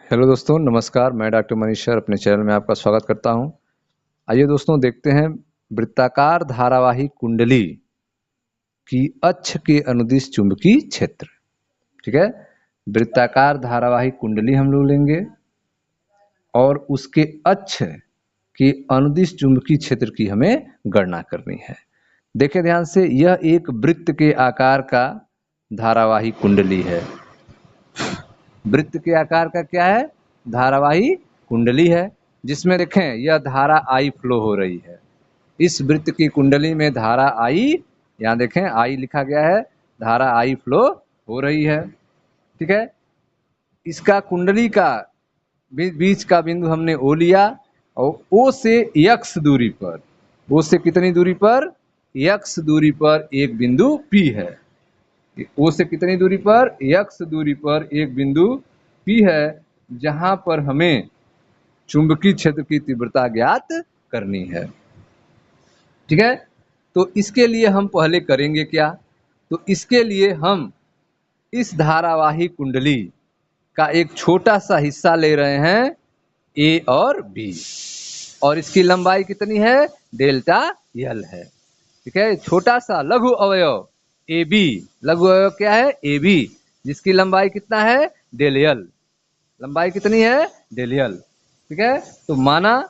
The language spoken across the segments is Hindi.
हेलो दोस्तों, नमस्कार। मैं डॉक्टर मनीष सर अपने चैनल में आपका स्वागत करता हूं। आइए दोस्तों, देखते हैं वृत्ताकार धारावाही कुंडली की अक्ष के अनुदिश चुंबकीय क्षेत्र। ठीक है, वृत्ताकार धारावाही कुंडली हम लोग लेंगे और उसके अक्ष के अनुदिश चुंबकीय क्षेत्र की हमें गणना करनी है। देखें ध्यान से, यह एक वृत्त के आकार का धारावाही कुंडली है। वृत्त के आकार का क्या है? धारावाही कुंडली है, जिसमें देखें यह धारा आई फ्लो हो रही है। इस वृत्त की कुंडली में धारा आई, यहाँ देखें आई लिखा गया है, धारा आई फ्लो हो रही है। ठीक है, इसका कुंडली का बीच का बिंदु हमने ओ लिया और ओ से यक्स दूरी पर, ओ से कितनी दूरी पर? यक्स दूरी पर एक बिंदु पी है। ओ से कितनी दूरी पर? यक्स दूरी पर एक बिंदु पी है, जहां पर हमें चुंबकीय क्षेत्र की तीव्रता ज्ञात करनी है। ठीक है, तो इसके लिए हम पहले करेंगे क्या? तो इसके लिए हम इस धारावाही कुंडली का एक छोटा सा हिस्सा ले रहे हैं, ए और बी, और इसकी लंबाई कितनी है? डेल्टा यल है। ठीक है, छोटा सा लघु अवयव ए बी, लघु अवयव क्या है? ए बी, जिसकी लंबाई कितना है? डेल यल। लंबाई कितनी है? डेल यल। ठीक है, तो माना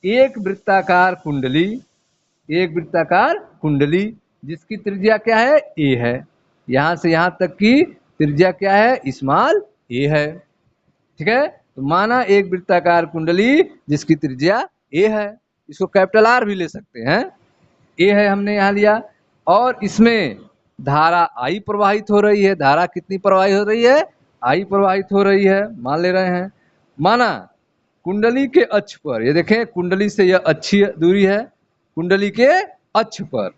एक वृत्ताकार कुंडली, एक वृत्ताकार कुंडली जिसकी त्रिज्या क्या है? ए है। यहां से यहां तक की त्रिज्या क्या है? स्मॉल ए है। ठीक है, तो माना एक वृत्ताकार कुंडली जिसकी त्रिज्या ए है, इसको कैपिटल आर भी ले सकते हैं। ए है हमने यहाँ लिया, और इसमें धारा आई प्रवाहित हो रही है। धारा कितनी प्रवाहित हो रही है? आई प्रवाहित हो रही है, मान ले रहे हैं। माना कुंडली के अक्ष पर, ये देखें कुंडली से यह अक्षीय दूरी है, कुंडली के अक्ष पर,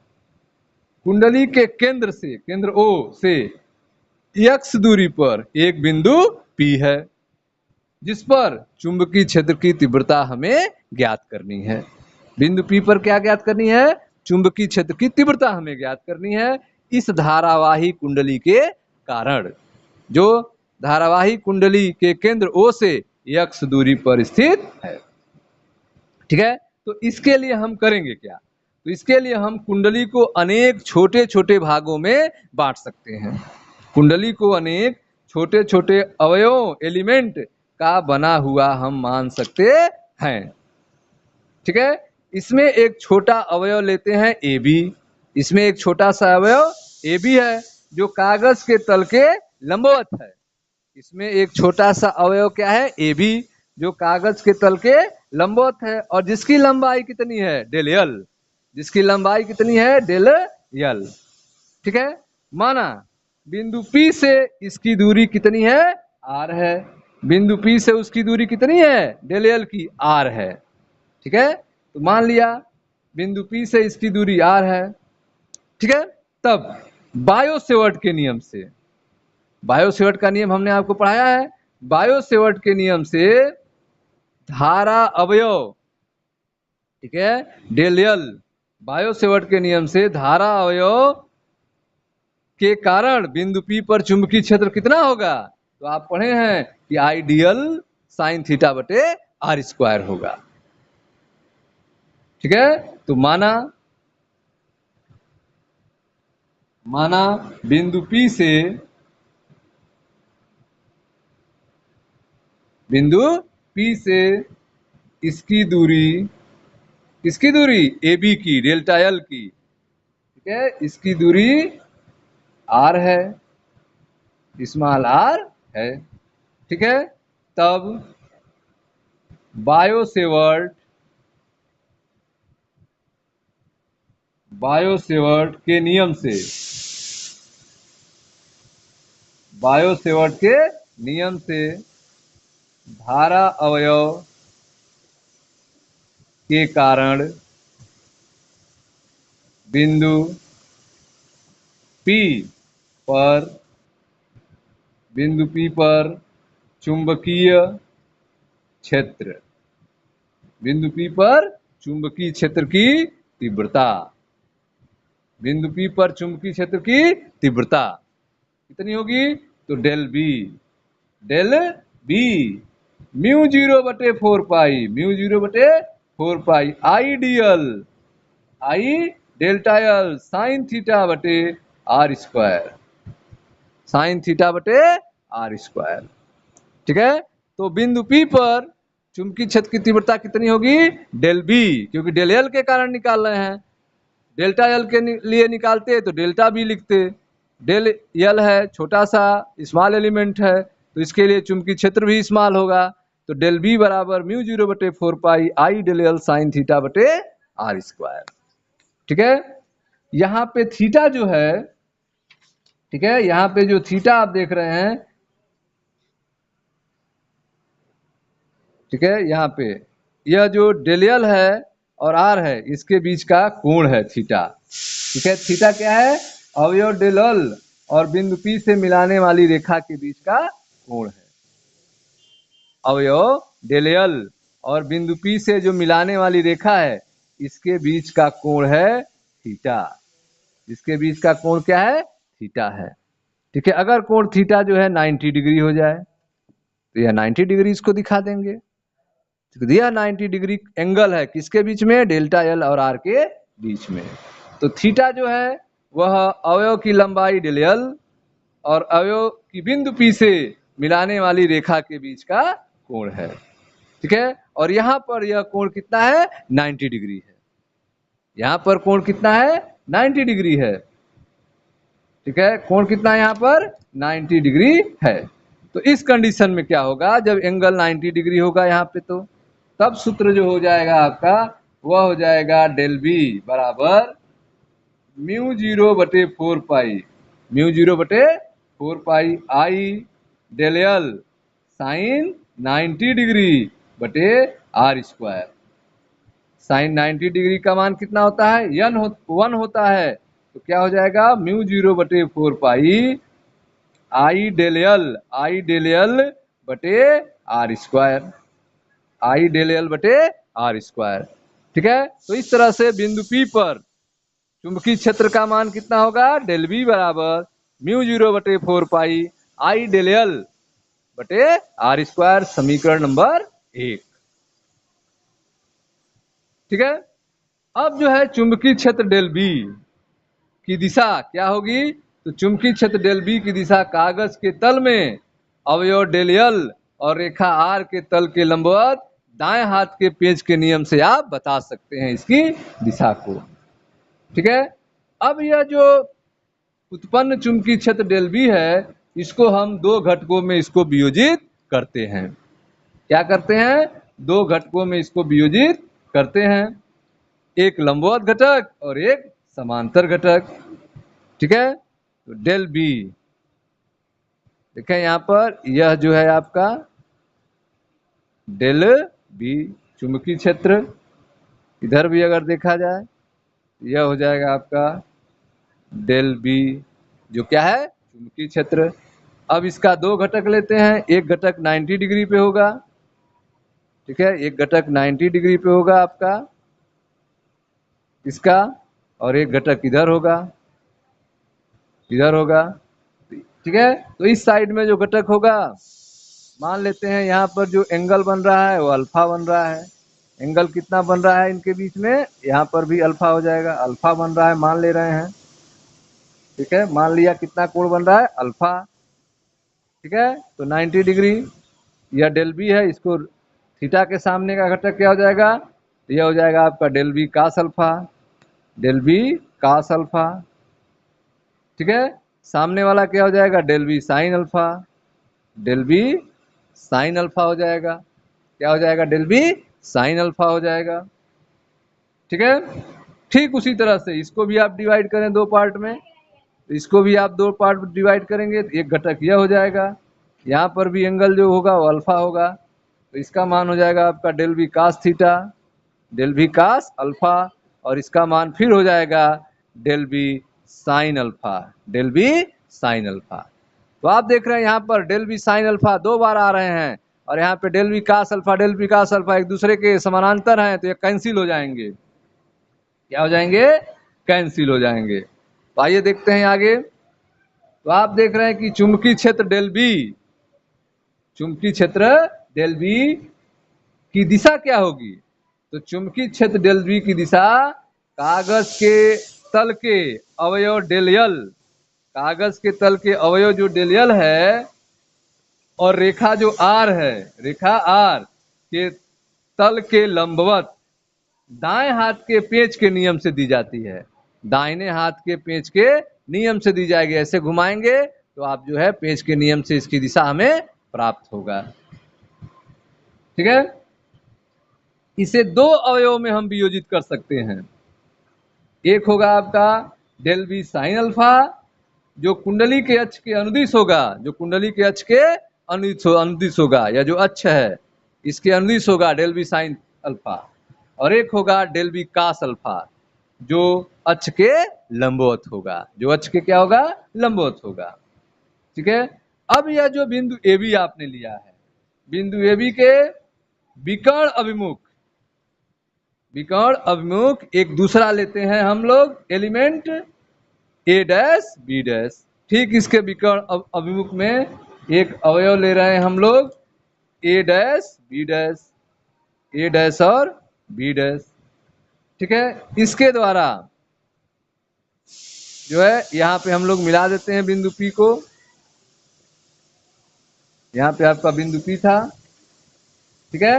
कुंडली के केंद्र से, केंद्र ओ से एक्स दूरी पर एक बिंदु पी है, जिस पर चुंबकीय क्षेत्र की तीव्रता हमें ज्ञात करनी है। बिंदु पी पर क्या ज्ञात करनी है? चुंबकीय क्षेत्र की तीव्रता हमें ज्ञात करनी है, इस धारावाही कुंडली के कारण, जो धारावाही कुंडली के केंद्र ओ से एक्स दूरी पर स्थित है। ठीक है, तो इसके लिए हम करेंगे क्या? तो इसके लिए हम कुंडली को अनेक छोटे छोटे भागों में बांट सकते हैं। कुंडली को अनेक छोटे छोटे अवयवों, एलिमेंट का बना हुआ हम मान सकते हैं। ठीक है, इसमें एक छोटा अवयव लेते हैं ए बी। इसमें एक छोटा सा अवयव ए बी है, जो कागज के तल के लंबवत है। इसमें एक छोटा सा अवयव क्या है? ए बी, जो कागज के तल के लंबवत है, और जिसकी लंबाई कितनी है? डेल यल। जिसकी लंबाई कितनी है? डेल यल। ठीक है, माना बिंदु P से इसकी दूरी कितनी है? R है। बिंदु P से उसकी दूरी कितनी है? डेल यल की R है। ठीक है, तो मान लिया बिंदु P से इसकी दूरी R है। ठीक है, तब बायो सेवर्ट के नियम से, बायो सेवर्ट का नियम हमने आपको पढ़ाया है। बायो सेवर्ट के नियम से धारा अवयव, ठीक है, डेल यल, बायो सेवर्ट के नियम से धारा अवयव के कारण बिंदु P पर चुंबकीय क्षेत्र कितना होगा? तो आप पढ़े हैं कि आइडियल साइन थीटा बटे आर स्क्वायर होगा। ठीक है, तो माना बिंदु P से, बिंदु P से इसकी दूरी, किसकी दूरी? ए बी की, डेल्टा यल की। ठीक है, इसकी दूरी R है, स्मॉल r है। ठीक है, तब बायो सेवर्ट के नियम से, बायो सेवर्ट के नियम से धारा अवयव के कारण बिंदु P पर, बिंदु P पर चुंबकीय क्षेत्र, बिंदु P पर चुंबकीय क्षेत्र की तीव्रता, बिंदु P पर चुंबकीय क्षेत्र की तीव्रता कितनी होगी? तो del B, del B mu 0/4 pi, mu 0/4 pi ideal I delta L sine theta बटे आर स्क्वायर, साइन थीटा बटे आर स्क्वायर। ठीक है, तो बिंदु P पर चुंबकीय क्षेत्र की तीव्रता कितनी होगी, डेल बी, क्योंकि डेल एल के कारण निकाल रहे हैं, डेल्टा एल के लिए निकालते तो डेल्टा बी लिखते, डेल एल है छोटा सा स्मॉल एलिमेंट है, तो इसके लिए चुंबकीय क्षेत्र भी स्मॉल होगा, तो डेल बी बराबर mu 0/4 pi I del L sine theta बटे आर स्क्वायर। ठीक है, यहाँ पे थीटा जो है, ठीक है, यहाँ पे जो थीटा आप देख रहे हैं, ठीक है, यहाँ पे यह जो डेल एल है और आर है इसके बीच का कोण है थीटा। ठीक है, थीटा क्या है, अवयव डेल एल और बिंदु P से मिलाने वाली रेखा के बीच का कोण है। अवयव डेल एल और बिंदु P से जो मिलाने वाली रेखा है इसके बीच का कोण है थीटा, इसके बीच का कोण क्या है, थीटा है। ठीक है, अगर कोण थीटा जो है 90 डिग्री हो जाए तो यह 90 डिग्री इसको दिखा देंगे। यह 90 डिग्री एंगल है किसके बीच में, डेल्टा एल और आर के बीच में। तो थीटा जो है वह अवयव की लंबाई डेल एल और अवयव की बिंदु P से मिलाने वाली रेखा के बीच का कोण है। ठीक है, और यहाँ पर यह कोण कितना है, 90 डिग्री है, यहाँ पर कोण कितना है, 90 डिग्री है। ठीक है, कोण कितना है यहाँ पर, 90 डिग्री है। तो इस कंडीशन में क्या होगा, जब एंगल 90 डिग्री होगा यहाँ पे, तो तब सूत्र जो हो जाएगा आपका वह हो जाएगा डेल बी बराबर mu 0/4 pi, mu 0/4 pi I del L sine 90 degree बटे आर स्क्वायर। साइन 90 डिग्री का मान कितना होता है, 1 होता है, तो क्या हो जाएगा, mu 0/4 pi I del L बटे R square, I del L बटे आर स्क्वायर। ठीक है, तो इस तरह से बिंदु P पर चुंबकीय क्षेत्र का मान कितना होगा, डेल बी बराबर mu 0/4 pi I del L बटे आर स्क्वायर, समीकरण नंबर 1। ठीक है, अब जो है चुंबकीय क्षेत्र डेल बी की दिशा क्या होगी, तो चुंबकीय क्षेत्र डेल बी की दिशा कागज के तल में अवयव डेल एल और रेखा आर के तल के लंबवत दाएं हाथ के पेंच के नियम से आप बता सकते हैं इसकी दिशा को। ठीक है, अब यह जो उत्पन्न चुंबकीय क्षेत्र डेल बी है इसको हम दो घटकों में इसको वियोजित करते हैं। क्या करते हैं, दो घटकों में इसको वियोजित करते हैं, एक लंबवत घटक और एक समांतर घटक। ठीक है, तो डेल बी देखें यहाँ पर, यह जो है आपका डेल बी चुंबकीय क्षेत्र, इधर भी अगर देखा जाए यह हो जाएगा आपका डेल बी जो क्या है, चुंबकीय क्षेत्र। अब इसका दो घटक लेते हैं, एक घटक 90 डिग्री पे होगा, ठीक है, एक घटक 90 डिग्री पे होगा आपका इसका, और एक घटक इधर होगा, इधर होगा। ठीक है, तो इस साइड में जो घटक होगा, मान लेते हैं यहाँ पर जो एंगल बन रहा है वो अल्फा बन रहा है, एंगल कितना बन रहा है इनके बीच में, यहाँ पर भी अल्फा हो जाएगा, अल्फा बन रहा है मान ले रहे हैं। ठीक है, मान लिया कितना कोण बन रहा है, अल्फा। ठीक है, तो 90 डिग्री यह डेल बी है, इसको थीटा के सामने का घटक क्या हो जाएगा, यह हो जाएगा आपका del B cos alpha, del B cos alpha. ठीक है, सामने वाला क्या हो जाएगा, del B sine alpha, del B sine alpha हो जाएगा, क्या हो जाएगा, डेल बी साइन अल्फा हो जाएगा। ठीक है, ठीक उसी तरह से इसको भी आप डिवाइड करें दो पार्ट में, तो इसको भी आप दो पार्ट में डिवाइड करेंगे, एक घटक यह हो जाएगा, यहाँ पर भी एंगल जो होगा वो अल्फा होगा, तो इसका मान हो जाएगा आपका del B cos theta, del B cos alpha, और इसका मान फिर हो जाएगा del B sine alpha, del B sine alpha. तो आप देख रहे हैं यहाँ पर डेल बी साइन अल्फा दो बार आ रहे हैं, और यहाँ पे del B cos alpha, del B cos alpha एक दूसरे के समानांतर हैं, तो ये कैंसिल हो जाएंगे, क्या हो जाएंगे, कैंसिल हो जाएंगे। तो आइए देखते हैं आगे। तो आप देख रहे हैं कि चुंबकीय क्षेत्र डेल बी, चुंबकीय क्षेत्र डेल बी की दिशा क्या होगी? तो चुंबकीय क्षेत्र डेल बी की दिशा कागज के तल के अवयव डेल यल, कागज के तल के अवयव जो डेल यल है और रेखा जो आर है, रेखा आर के तल के लंबवत दाएं हाथ के पेंच के नियम से दी जाती है। दाहिने हाथ के पेंच के नियम से दी जाएगी। ऐसे घुमाएंगे तो आप जो है पेंच के नियम से इसकी दिशा हमें प्राप्त होगा। ठीक है, इसे दो अवयवों में हम वियोजित कर सकते हैं। एक होगा आपका डेल बी साइन अल्फा, जो कुंडली के अक्ष के अनुदिश होगा, जो कुंडली के अक्ष के अनुदिश होगा, या जो अक्ष है इसके अनुदिश होगा डेल बी साइन अल्फा। और एक होगा डेल बी कास अल्फा, जो अक्ष के लंबवत होगा, जो अक्ष के क्या होगा? लंबवत होगा। ठीक है, अब यह जो बिंदु ए बी आपने लिया है, बिंदु ए बी के विकर्ण अभिमुख, विकर्ण अभिमुख एक दूसरा लेते हैं हम लोग एलिमेंट ए डैश बी डैश। ठीक इसके विकर्ण अभिमुख में एक अवयव ले रहे हैं हम लोग ए डैश बी डैश, ए डैश और बी डैश। ठीक है, इसके द्वारा जो है यहां पे हम लोग मिला देते हैं बिंदु पी को। यहां पे आपका बिंदु पी था। ठीक है,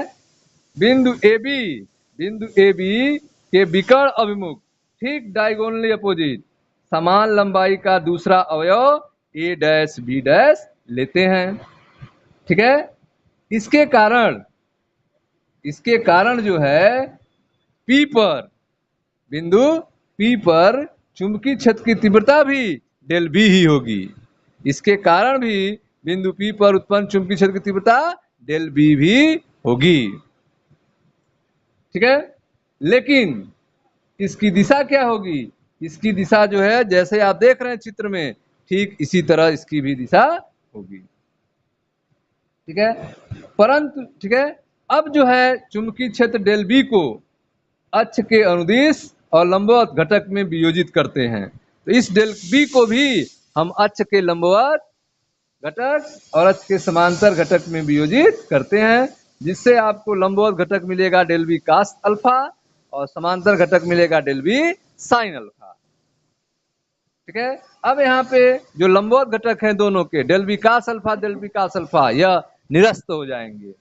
बिंदु ए बी, बिंदु ए बी के विकर्ण अभिमुख ठीक डायगोनली अपोजिट समान लंबाई का दूसरा अवयव ए डैश बी डैश लेते हैं। ठीक है, इसके कारण जो है पी पर, बिंदु पी पर चुंबकीय क्षेत्र की तीव्रता भी डेल बी ही होगी। इसके कारण भी बिंदु पी पर उत्पन्न चुंबकीय क्षेत्र की तीव्रता डेल बी भी होगी। ठीक है, लेकिन इसकी दिशा क्या होगी? इसकी दिशा जो है जैसे आप देख रहे हैं चित्र में, ठीक इसी तरह इसकी भी दिशा होगी। ठीक है, परंतु ठीक है, अब जो है चुंबकीय क्षेत्र डेल बी को अक्ष के अनुदिश और लंबवत घटक में वियोजित करते हैं। तो इस डेल बी को भी हम अक्ष के लंबवत घटक और अक्ष के समांतर घटक में वियोजित करते हैं, जिससे आपको लंबवत घटक मिलेगा डेल बी कास अल्फा और समांतर घटक मिलेगा डेल बी साइन अल्फा। ठीक है, अब यहाँ पे जो लंबवत घटक हैं दोनों के del B cos alpha, del B cos alpha, यह निरस्त हो जाएंगे।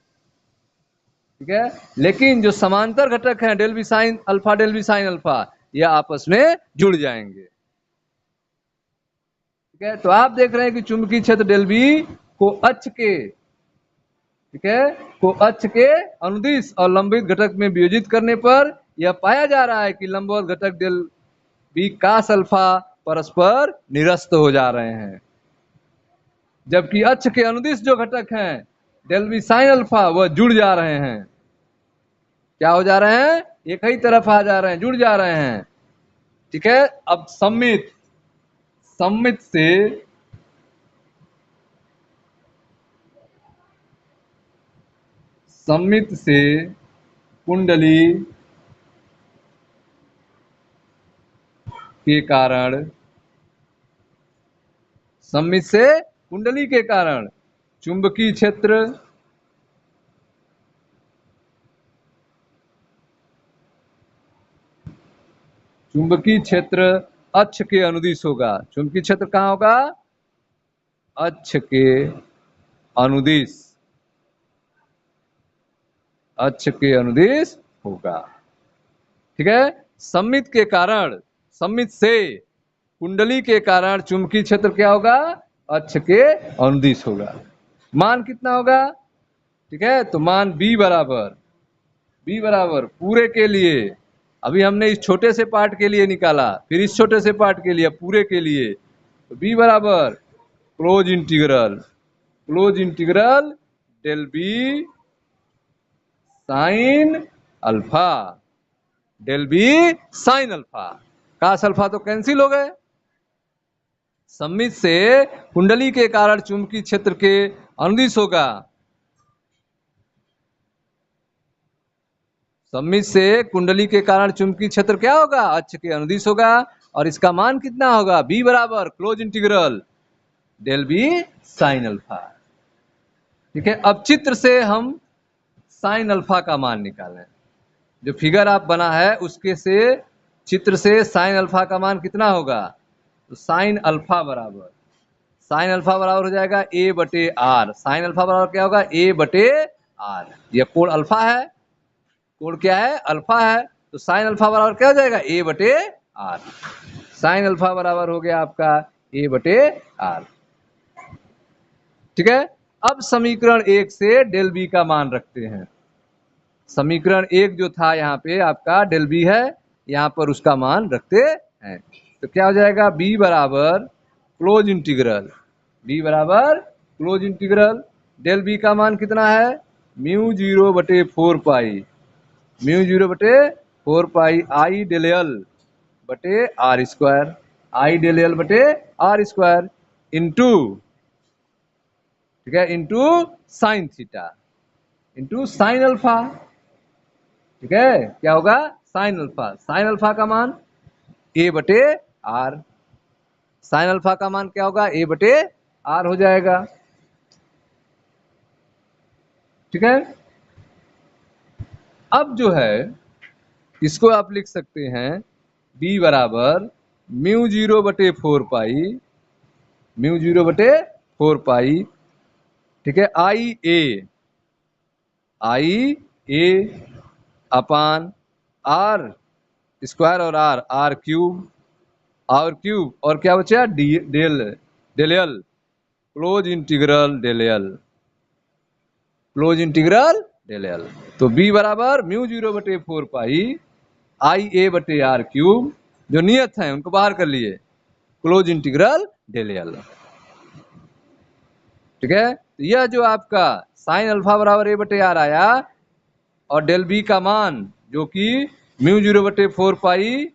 ठीक है, लेकिन जो समांतर घटक हैं del B sine alpha, del B sine alpha, यह आपस में जुड़ जाएंगे। ठीक है, तो आप देख रहे हैं कि चुंबकीय क्षेत्र डेल बी को अक्ष के, ठीक है, को अक्ष के अनुदिश और लंबित घटक में वियोजित करने पर यह पाया जा रहा है कि लंबवत घटक डेल बी कास अल्फा परस्पर निरस्त हो जा रहे हैं, जबकि अक्ष के अनुदिश जो घटक हैं डेल बी साइन अल्फा वह जुड़ जा रहे हैं। क्या हो जा रहे हैं? एक ही तरफ आ जा रहे हैं, जुड़ जा रहे हैं। ठीक है, अब सममित से कुंडली के कारण, सममित से कुंडली के कारण चुंबकीय क्षेत्र अक्ष के अनुदिश होगा। चुंबकीय क्षेत्र कहां होगा? अक्ष के अनुदिश, अक्ष के अनुदिश होगा। ठीक है, सममित के कारण, सममित से कुंडली के कारण चुंबकीय क्षेत्र क्या होगा? अक्ष के अनुदिश होगा। मान कितना होगा? ठीक है, तो मान B बराबर पूरे के लिए, अभी हमने इस छोटे से पार्ट के लिए निकाला, फिर इस छोटे से पार्ट के लिए, पूरे के लिए, तो B बराबर close integral del B sine alpha, del B sine alpha. Cos alpha तो कैंसिल हो गए। सममित से कुंडली के कारण चुंबकीय क्षेत्र के अनुदिश होगा, सममित से कुंडली के कारण चुंबकीय क्षेत्र क्या होगा? अक्ष के अनुदिश होगा। और इसका मान कितना होगा? B बराबर close integral del B sine alpha. ठीक है। अब चित्र से हम साइन अल्फा का मान निकालें। जो फिगर आप बना है उसके से चित्र से साइन अल्फा का मान कितना होगा? तो साइन अल्फा बराबर हो जाएगा ए बटे आर। साइन अल्फा बराबर क्या होगा? ए बटे आर। यह कोण अल्फा है, कोण क्या है? अल्फा है। तो साइन अल्फा बराबर क्या हो जाएगा? ए बटे आर। साइन अल्फा बराबर हो गया आपका ए बटे आर। ठीक है। अब समीकरण 1 से डेल बी का मान रखते हैं। समीकरण 1 जो था यहाँ पे आपका डेल बी है, यहाँ पर उसका मान रखते हैं। तो क्या हो जाएगा? बी बराबर क्लोज इंटीग्रल, बी बराबर क्लोज इंटीग्रल डेल बी का मान कितना है? म्यू 0 बटे 4 पाई, म्यू 0 बटे 4 पाई आई डेल एल बटे R square, I del L बटे आर स्क्वायर इंटू, ठीक है, into sine theta into sine alpha. ठीक है, क्या होगा? Sign alpha. साइन अल्फा का मान ए बटे आर। साइन अल्फा का मान क्या होगा? ए बटे आर हो जाएगा। ठीक है। अब जो है इसको आप लिख सकते हैं बी बराबर म्यू 0 बटे 4 पाई, म्यू 0 बटे 4 पाई, ठीक है, I A upon R square और आर क्यूब, और क्या बचा? Del del L close integral del L, close integral del L. तो बी बराबर म्यू 0 बटे 4 पाई आई ए बटे आर क्यूब, जो नियत है उनको बाहर कर लिए, क्लोज इंटीग्रल डेल एल। ठीक है। तो यह जो आपका साइन अल्फा बराबर ए बटे आर आया और डेल बी का मान जो कि म्यू 0 बटे 4 pi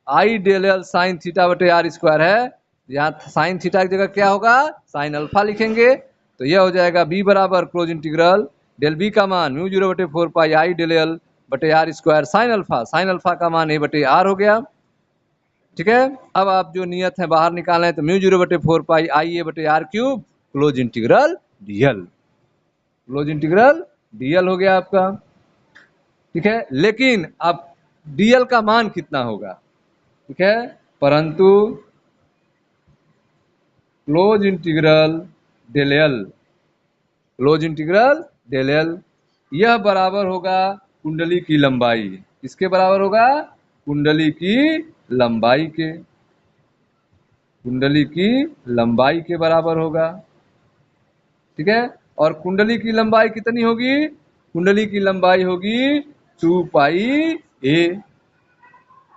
I del L sine theta बटे आर स्क्वायर है, यहाँ साइन थीटा की जगह क्या होगा? साइन अल्फा लिखेंगे। तो यह हो जाएगा बी बराबर क्लोज इंटीग्रल डेल बी का मान म्यू 0 बटे 4 पाई आई डेल एल बटे R square sine alpha, sine alpha का मान ए बटे आर हो गया। ठीक है। अब आप जो नियत है बाहर निकालें तो म्यू 0 बटे 4 पाई आई ए बटे R cube close integral dl, close integral dl हो गया आपका। ठीक है। लेकिन अब डीएल का मान कितना होगा? ठीक है, परंतु close integral del L, close integral del L यह बराबर होगा कुंडली की लंबाई। किसके बराबर होगा? कुंडली की लंबाई के, कुंडली की लंबाई के बराबर होगा। ठीक है। और कुंडली की लंबाई कितनी होगी? कुंडली की लंबाई होगी 2 पाई ए।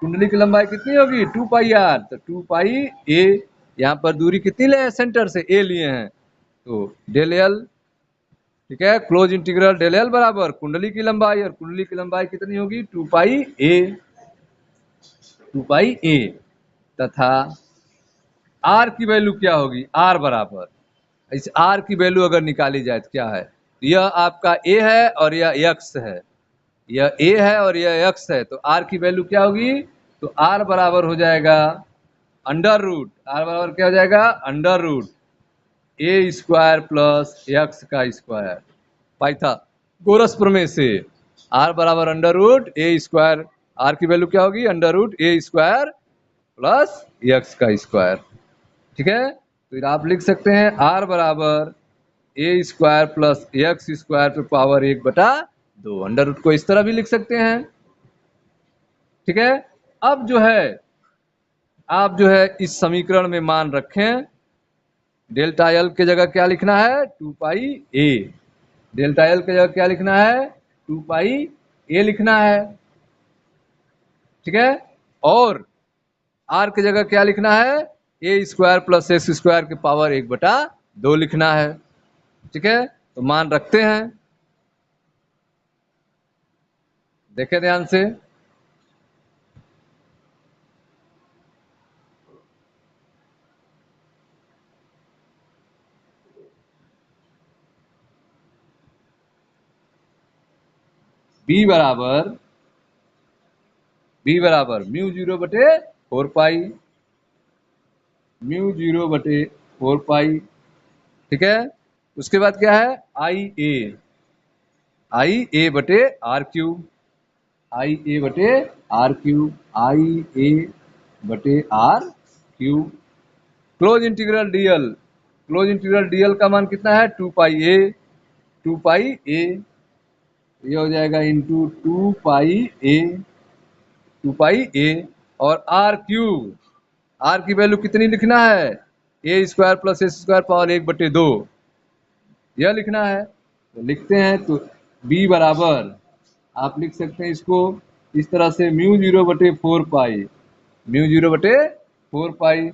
कुंडली की लंबाई कितनी होगी? 2 पाई आर। तो 2 पाई ए, यहाँ पर दूरी कितनी ले? सेंटर से ए लिए हैं, तो डेल एल। ठीक है, क्लोज इंटीग्रल डेल एल बराबर कुंडली की लंबाई, और कुंडली की लंबाई कितनी होगी? 2 पाई ए, 2 पाई ए। तथा आर की वैल्यू क्या होगी? आर बराबर, इस आर की वैल्यू अगर निकाली जाए तो क्या है? यह आपका ए है और यह एक्स है, यह ए है और यह एक्स है, तो आर की वैल्यू क्या होगी? तो आर बराबर हो जाएगा अंडर रूट, आर बराबर क्या हो जाएगा? Under root A square plus X का स्क्वायर, पाइथागोरस प्रमेय से आर बराबर under root A square, R की वैल्यू क्या होगी? Under root A square plus X का स्क्वायर। ठीक है। तो फिर आप लिख सकते हैं आर बराबर ए स्क्वायर प्लस एक्स स्क्वायर पे पावर 1/2। अंडर रूट को इस तरह भी लिख सकते हैं। ठीक है। अब जो है आप जो है इस समीकरण में मान रखें, डेल्टा एल की जगह क्या लिखना है? 2 पाई ए। डेल्टा एल की जगह क्या लिखना है? 2 पाई ए लिखना है। ठीक है। और आर की जगह क्या लिखना है? A square plus x square की पावर 1/2 लिखना है। ठीक है। तो मान रखते हैं, देखें ध्यान से। बी बराबर म्यू 0 बटे 4 पाई, म्यू 0 बटे 4 पाई। ठीक है। उसके बाद क्या है आई ए बटे आर क्यूब, आई ए बटे आर क्यूब, आई ए बटे R cube. Close integral dl, close integral dl का मान कितना है 2 पाई ए, 2 पाई ए, ये हो जाएगा into 2 pi A, 2 pi a. और आर क्यूब, आर की वैल्यू कितनी लिखना है a square plus s square power 1/2, यह लिखना है। तो लिखते हैं, तो बी बराबर आप लिख सकते हैं इसको इस तरह से म्यू 0/4 पाई, म्यू 0/4 पाई।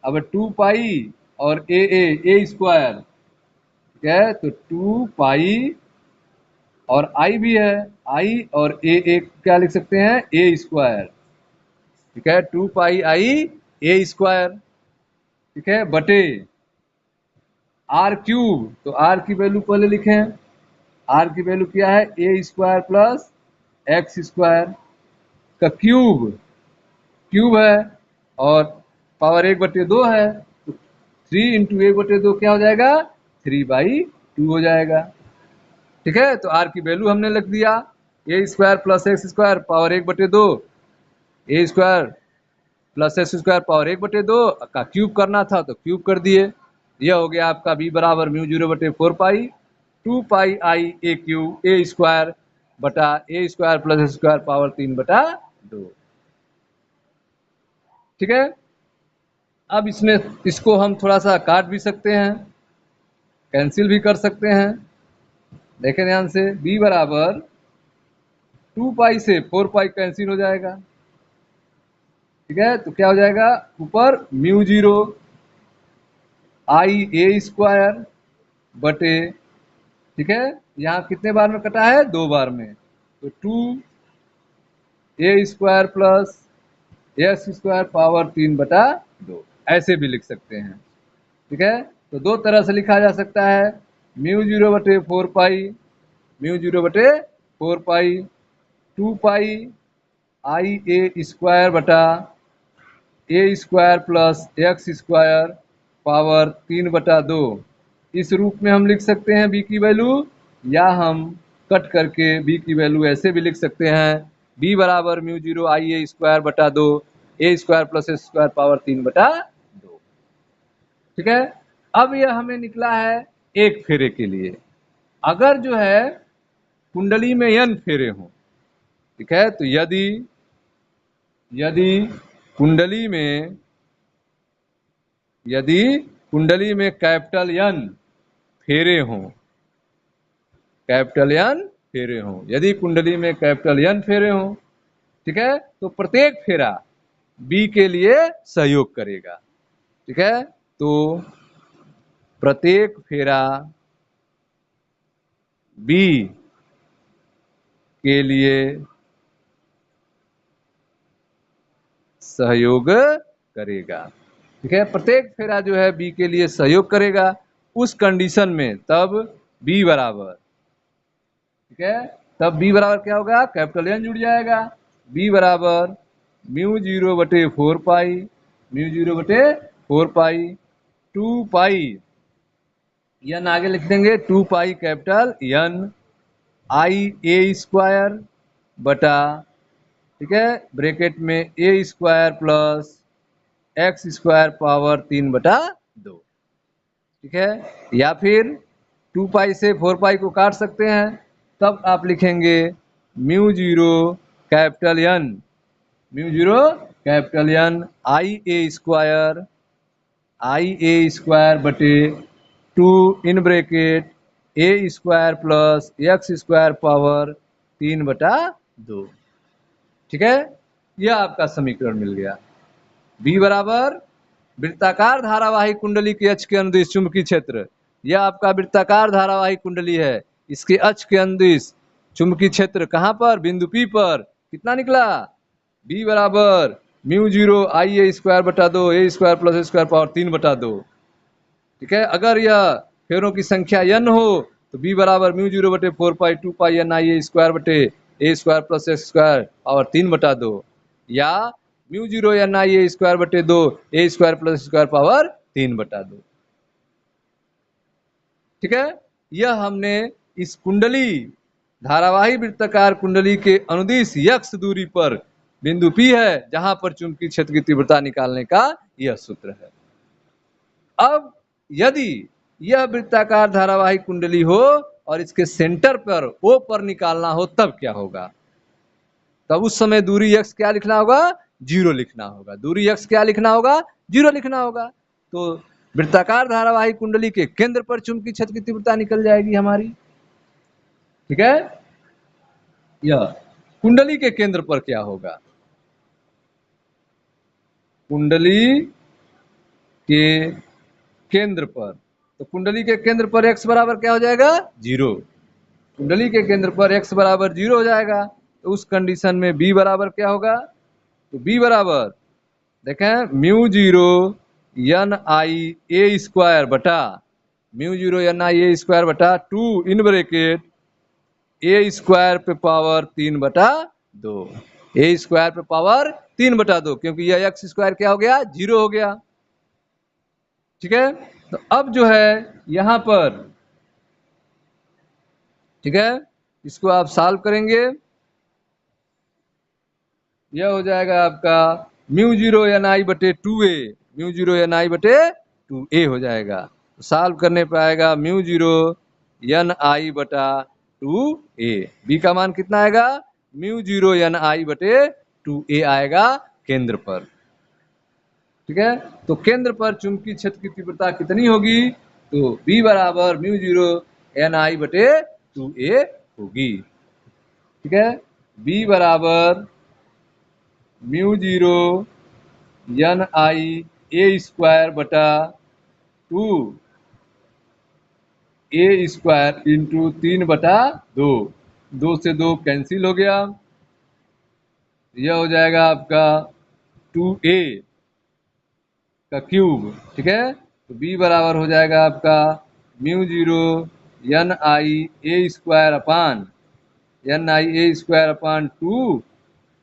अब 2 पाई और ए स्क्वायर, ठीक है, तो 2 पाई और आई भी है, आई और ए क्या लिख सकते हैं ए स्क्वायर, ठीक है, 2 पाई आई ए स्क्वायर, ठीक है, बटे आर क्यूब। तो आर की वैल्यू पहले लिखें, आर की वैल्यू क्या है a square plus x square का क्यूब, क्यूब है, और पावर 1/2 है, तो 3 इंटू 1/2 क्या हो जाएगा 3/2 हो जाएगा, ठीक है। तो आर की वैल्यू हमने लिख दिया a square plus x square power 1/2, a square plus x square power 1/2 का क्यूब करना था तो क्यूब कर दिए। यह हो गया आपका बी बराबर mu 0/4 pi 2 pi I a cube a square बटा a square plus x square power 3/2, ठीक है। अब इसमें इसको हम थोड़ा सा काट भी सकते हैं, कैंसिल भी कर सकते हैं। देखें ध्यान से, b बराबर 2 पाई से 4 पाई कैंसिल हो जाएगा, ठीक है। तो क्या हो जाएगा ऊपर म्यू 0 आई ए स्क्वायर बटे, ठीक है, यहाँ कितने बार में कटा है 2 बार में, तो 2 a square plus x square power 3/2 ऐसे भी लिख सकते हैं, ठीक है। तो दो तरह से लिखा जा सकता है, mu 0/4 pi, mu 0/4 pi 2 pi I a square बटा a square plus x square power 3/2। इस रूप में हम लिख सकते हैं बी की वैल्यू, या हम कट करके बी की वैल्यू ऐसे भी लिख सकते हैं, बी बराबर म्यू 0 आई ए स्क्वायर बटा 2 a square plus s square power 3/2, ठीक है। अब यह हमें निकला है एक फेरे के लिए। अगर जो है कुंडली में n फेरे हों, ठीक है, तो यदि यदि कुंडली में यदि कुंडली में कैपिटल N फेरे हों, कैपिटल N फेरे हों, यदि कुंडली में कैपिटल N फेरे हों, ठीक है, तो प्रत्येक फेरा B के लिए सहयोग करेगा, ठीक है। तो प्रत्येक फेरा B के लिए सहयोग करेगा, ठीक है। प्रत्येक फेरा जो है B के लिए सहयोग करेगा, उस कंडीशन में तब B बराबर, ठीक है, तब B बराबर क्या होगा कैपिटल N जुड़ जाएगा, B बराबर mu 0/4 pi, mu 0/4 pi 2 pi N आगे लिख देंगे 2 pi capital N I a square बटा, ठीक है, ब्रैकेट में a square plus x square power 3/2, ठीक है। या फिर 2 पाई से 4 पाई को काट सकते हैं, तब आप लिखेंगे mu 0 capital N, mu 0 capital N I a square बटे 2 in bracket A square plus x square power 3/2, ठीक है। यह आपका समीकरण मिल गया। बी बराबर वृत्ताकार धारावाही कुंडली के अक्ष के अनुदिश चुंबकीय क्षेत्र, यह आपका वृत्ताकार धारावाही कुंडली है, इसके अक्ष के अनुदिश चुंबकीय क्षेत्र कहां पर बिंदु P पर कितना निकला बी बराबर म्यू 0 आई ए स्क्वायर बटा 2 a square plus A square power 3/2, ठीक है। अगर यह फेरों की संख्या n हो तो b बराबर mu 0/4 pi 2 pi n I a square बटे a square plus x square power 3/2, या mu 0 n I a square बटे 2 a square plus square power 3/2, ठीक है। यह हमने इस कुंडली धारावाही वृत्ताकार कुंडली के अनुदिश x दूरी पर बिंदु P है, जहां पर चुंबकीय क्षेत्र की तीव्रता निकालने का यह सूत्र है। अब यदि यह वृत्ताकार धारावाही कुंडली हो और इसके सेंटर पर O पर निकालना हो, तब क्या होगा? तब उस समय दूरी x क्या लिखना होगा? 0 लिखना होगा। दूरी x क्या लिखना होगा? 0 लिखना होगा। तो वृत्ताकार धारावाही कुंडली के केंद्र पर चुंबकीय क्षेत्र की तीव्रता निकल जाएगी हमारी। ठीक है। यह कुंडली के केंद्र पर क्या होगा? कुंडली के केंद्र पर, तो कुंडली के केंद्र पर x बराबर क्या हो जाएगा? 0। कुंडली के केंद्र पर x बराबर 0 हो जाएगा। तो उस कंडीशन में b बराबर क्या होगा? तो b बराबर देखें mu 0 N I a square बटा mu 0 N I a square बटा 2 इन ब्रैकेट ए स्क्वायर पे पावर 3/2। ए स्क्वायर पे पावर 3/2, क्योंकि यह एक्स स्क्वायर क्या हो गया? 0 हो गया। ठीक है। तो अब जो है यहां पर, ठीक है, इसको आप सॉल्व करेंगे, यह हो जाएगा आपका म्यू 0 एन आई बटे 2a, म्यू 0 एन आई बटे 2a हो जाएगा। तो सॉल्व करने पे आएगा म्यू 0 एन आई बटा 2a। b का मान कितना आएगा? म्यू 0 एन आई बटे 2a आएगा केंद्र पर। ठीक है। तो केंद्र पर चुंबकीय क्षेत्र की तीव्रता कितनी होगी? तो b बराबर म्यू 0 एन आई बटे 2a होगी। ठीक है। b बराबर mu 0 N I a square बटा 2 ए स्क्वायर इंटू 3/2, 2 से 2 कैंसिल हो गया। यह हो जाएगा आपका 2a का क्यूब। ठीक है। तो b बराबर हो जाएगा आपका mu 0 N I a square upon N I a square upon 2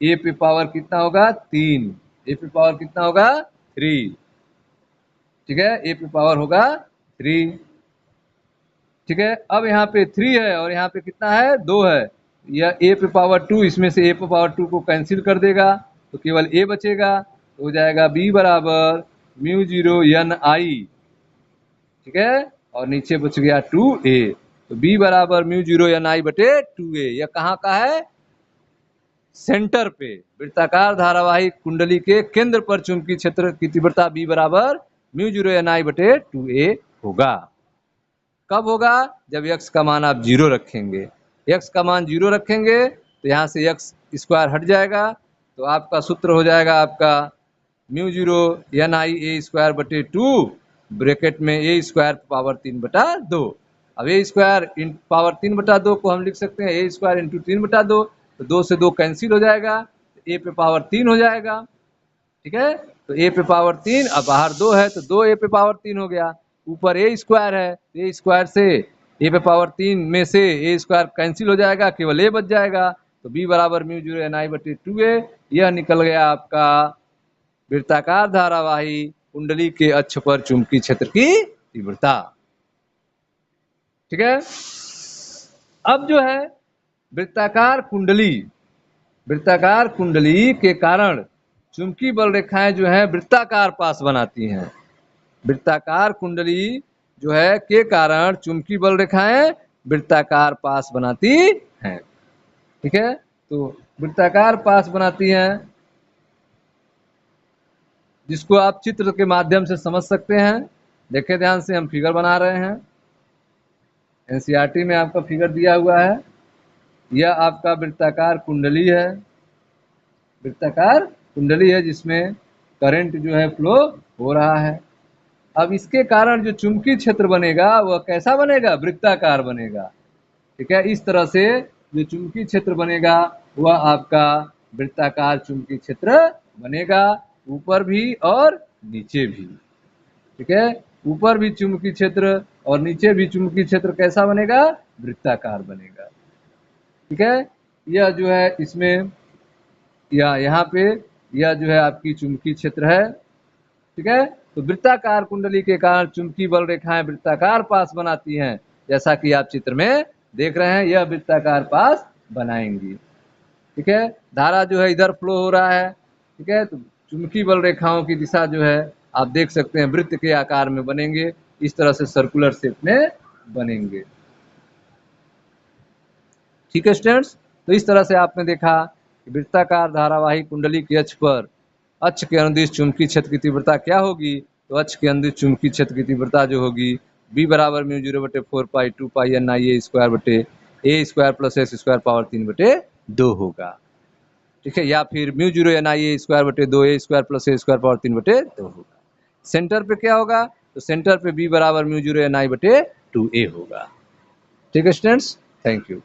ए पे पावर कितना होगा? 3। ए पे पावर कितना होगा? 3। ठीक है। ए पे पावर होगा 3। ठीक है। अब यहाँ पे 3 है और यहाँ पे कितना है? 2 है। यह ए पे पावर 2, इसमें से ए पे पावर 2 को कैंसिल कर देगा, तो केवल ए बचेगा। तो हो जाएगा b बराबर म्यू 0 एन आई। ठीक है। और नीचे बच गया 2a। तो b बराबर म्यू 0 एन आई बटे 2a। यह कहाँ का है? सेंटर पे, वृत्ताकार धारावाही कुंडली के केंद्र पर चुंबकीय क्षेत्र की तीव्रता b बराबर म्यू 0 एन आई बटे 2a होगा। कब होगा? जब x का मान आप 0 रखेंगे। x का मान 0 रखेंगे तो यहाँ से x स्क्वायर हट जाएगा, तो आपका सूत्र हो जाएगा आपका mu 0 N I a square बटे 2 ब्रैकेट में ए स्क्वायर पावर 3/2। अब ए स्क्वायर पावर 3/2 को हम लिख सकते हैं ए स्क्वायर इंटू 3/2, तो 2 से 2 कैंसिल हो जाएगा, तो ए पे पावर 3 हो जाएगा। ठीक है। तो ए पे पावर 3, अब बाहर 2 है तो 2 ए पे पावर 3 हो गया। ऊपर ए स्क्वायर है, ए स्क्वायर से ए पे पावर 3 में से ए स्क्वायर कैंसिल हो जाएगा, केवल ए बच जाएगा। तो b बराबर म्यू 0 एन आई बटे 2a। यह निकल गया आपका वृत्ताकार धारावाही कुंडली के अक्ष पर चुंबकीय क्षेत्र की तीव्रता। ठीक है। अब जो है वृत्ताकार कुंडली के कारण चुंबकीय बल रेखाएं जो है वृत्ताकार पास बनाती हैं। वृत्ताकार कुंडली जो है के कारण चुंबकीय बल रेखाएं वृत्ताकार पास बनाती हैं। ठीक है। तो वृत्ताकार पास बनाती हैं, जिसको आप चित्र के माध्यम से समझ सकते हैं। देखें ध्यान से, हम फिगर बना रहे हैं। एनसीईआरटी में आपका फिगर दिया हुआ है। यह आपका वृत्ताकार कुंडली है। वृत्ताकार कुंडली है जिसमें करंट जो है फ्लो हो रहा है। अब इसके कारण जो चुंबकीय क्षेत्र बनेगा वह कैसा बनेगा? वृत्ताकार बनेगा। ठीक है। इस तरह से जो चुंबकीय क्षेत्र बनेगा वह आपका वृत्ताकार चुंबकीय क्षेत्र बनेगा, ऊपर भी और नीचे भी। ठीक है। ऊपर भी चुंबकीय क्षेत्र और नीचे भी चुंबकीय क्षेत्र कैसा बनेगा? वृत्ताकार बनेगा। ठीक है। यह जो है इसमें या यहाँ पे यह जो है आपकी चुंबकीय क्षेत्र है। ठीक है। तो वृत्ताकार कुंडली के कारण चुंबकीय बल रेखाएं वृत्ताकार पास बनाती हैं जैसा कि आप चित्र में देख रहे हैं, यह वृत्ताकार पास बनाएंगी। ठीक है, धारा जो है इधर फ्लो हो रहा है। ठीक है, तो चुंबकीय बल रेखाओं की दिशा जो है आप देख सकते हैं वृत्त के आकार में बनेंगे, इस तरह से सर्कुलर शेप में बनेंगे। ठीक है स्टूडेंट्स, तो इस तरह से आपने देखा कि वृत्ताकार धारावाही कुंडली के अक्ष के अनुदिश चुंबकीय क्षेत्र की तीव्रता क्या होगी। तो अक्ष के अनुदिश चुंबकीय क्षेत्र की तीव्रता जो होगी b बराबर μ0/4 पाई 2 पाई NIA स्क्वायर बटे a square plus s square power 3/2 होगा। ठीक है, या फिर μ0 NIA स्क्वायर बटे 2 a square plus a square power 3/2 होगा। सेंटर पे क्या होगा, तो सेंटर पे b बराबर μ0 NI बटे 2a होगा। ठीक है स्टूडेंट्स, थैंक यू।